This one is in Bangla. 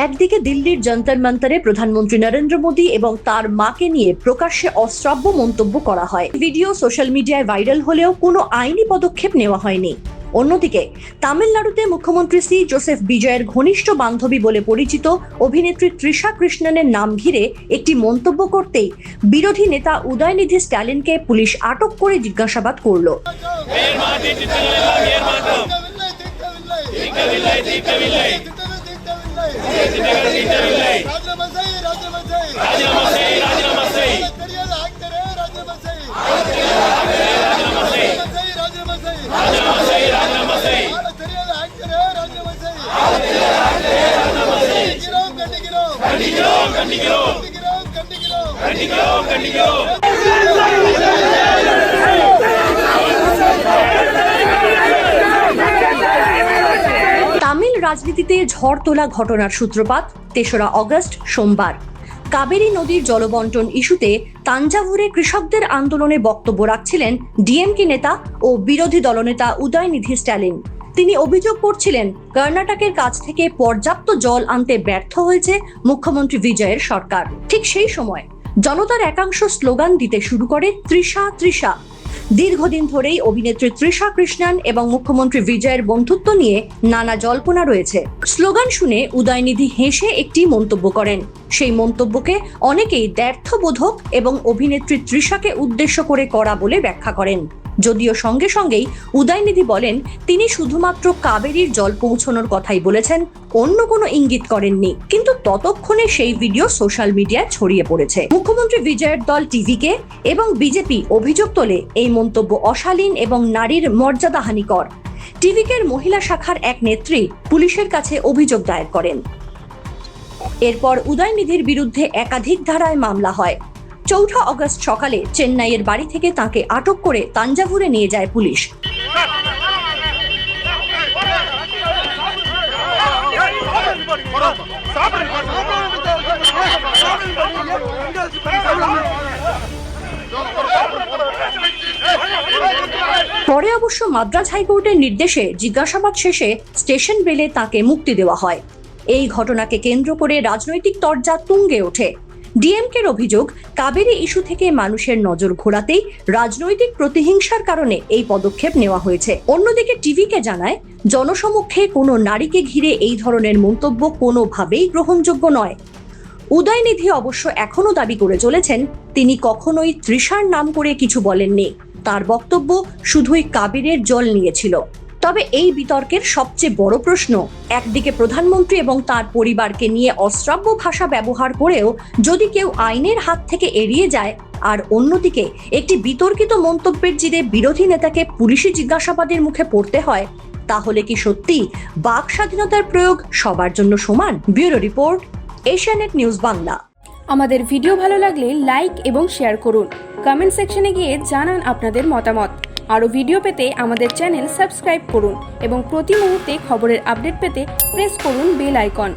একদিকে দিল্লির যন্তর মন্তরে প্রধানমন্ত্রী নরেন্দ্র মোদী এবং তার মাকে নিয়ে প্রকাশ্যে অশ্রাব্য মন্তব্য করা হয়। ভিডিও সোশ্যাল মিডিয়ায় ভাইরাল হলেও কোনো আইনি পদক্ষেপ নেওয়া হয়নি। অন্যদিকে তামিলনাড়ুতে মুখ্যমন্ত্রী সি জোসেফ বিজয়ের ঘনিষ্ঠ বান্ধবী বলে পরিচিত অভিনেত্রী তৃষা কৃষ্ণনের নাম ঘিরে একটি মন্তব্য করতেই বিরোধী নেতা উদয়নিধি স্ট্যালিনকে পুলিশ আটক করে জিজ্ঞাসাবাদ করল। তামিল রাজনীতিতে ঝড় তোলা ঘটনার সূত্রপাত ৩রা অগস্ট সোমবার। কাবেরী নদীর জলবন্টন ইস্যুতে তাঞ্জাভুরে কৃষকদের আন্দোলনে বক্তব্য রাখছিলেন ডিএমকে নেতা ও বিরোধী দলনেতা উদয়নিধি স্ট্যালিন। তিনি অভিযোগ করছিলেন কর্ণাটকের কাছ থেকে পর্যাপ্ত জল আনতে ব্যর্থ হয়েছে মুখ্যমন্ত্রী বিজয়ের সরকার। ঠিক সেই সময় জনতার একাংশ স্লোগান দিতে শুরু করে তৃষা তৃষা। দীর্ঘদিন ধরেই অভিনেত্রী তৃষা কৃষ্ণন এবং মুখ্যমন্ত্রী বিজয়ের বন্ধুত্ব নিয়ে নানা জল্পনা রয়েছে। স্লোগান শুনে উদয়নিধি হেসে একটি মন্তব্য করেন। সেই মন্তব্যকে অনেকেই দ্ব্যর্থবোধক এবং অভিনেত্রী তৃষাকে উদ্দেশ্য করে করা বলে ব্যাখ্যা করেন। যদিও সঙ্গে সঙ্গেই উদয়নিধি বলেন তিনি শুধুমাত্র কাবেরীর জল পৌঁছানোর কথাই বলেছেন, অন্য কোনো ইঙ্গিত করেননি। কিন্তু ততক্ষণে সেই ভিডিও সোশ্যাল মিডিয়ায় ছড়িয়ে পড়েছে। মুখ্যমন্ত্রী বিজয়ের দল টিভিকে এবং বিজেপি অভিযোগ তোলে এই মন্তব্য অশালীন এবং নারীর মর্যাদাহানিকর। টিভিকের মহিলা শাখার এক নেত্রী পুলিশের কাছে অভিযোগ দায়ের করেন। এরপর উদয়নিধির বিরুদ্ধে একাধিক ধারায় মামলা হয়। ৪ অগস্ট সকালে চেন্নাইয়ের বাড়ি থেকে তাকে আটক করে তাঞ্জাভুরে নিয়ে যায় পুলিশ। পরে অবশ্য মাদ্রাজ হাইকোর্টের নির্দেশে জিজ্ঞাসাবাদ শেষে স্টেশন বেলে তাকে মুক্তি দেওয়া হয়। এই ঘটনাকে কেন্দ্র করে রাজনৈতিক তরজা তুঙ্গে ওঠে। ডিএমকের অভিযোগ কাবেরী ইস্যু থেকে মানুষের নজর ঘোরাতেই রাজনৈতিক প্রতিহিংসার কারণে এই পদক্ষেপ নেওয়া হয়েছে। অন্যদিকে টিভিকে জানায় জনসমক্ষে কোনো নারীকে ঘিরে এই ধরনের মন্তব্য কোনোভাবেই গ্রহণযোগ্য নয়। উদয়নিধি অবশ্য এখনো দাবি করে চলেছেন তিনি কখনোই তৃষার নাম করে কিছু বলেননি। তার বক্তব্য শুধুই কাবেরীর জল নিয়েছিল। তবে এই বিতর্কের সবচেয়ে বড় প্রশ্ন, একদিকে প্রধানমন্ত্রী এবং তার পরিবারকে নিয়ে অশ্রাব্য ভাষা ব্যবহার করেও যদি কেউ আইনের হাত থেকে এড়িয়ে যায়, আর অন্যদিকে একটি বিতর্কিত মন্তব্যের জেরে বিরোধী নেতাকে পুলিশি জিজ্ঞাসাবাদের মুখে পড়তে হয়, তাহলে কি সত্যি বাক স্বাধীনতার প্রয়োগ সবার জন্য সমান? Bureau report, Asianet news Bangla. আমাদের ভিডিও ভালো লাগলে লাইক এবং শেয়ার করুন। কমেন্ট সেকশনে গিয়ে জানান আপনাদের মতামত। আরও ভিডিও পেতে আমাদের চ্যানেল সাবস্ক্রাইব করুন এবং প্রতি মুহূর্তে খবরের আপডেট পেতে প্রেস করুন বেল আইকন।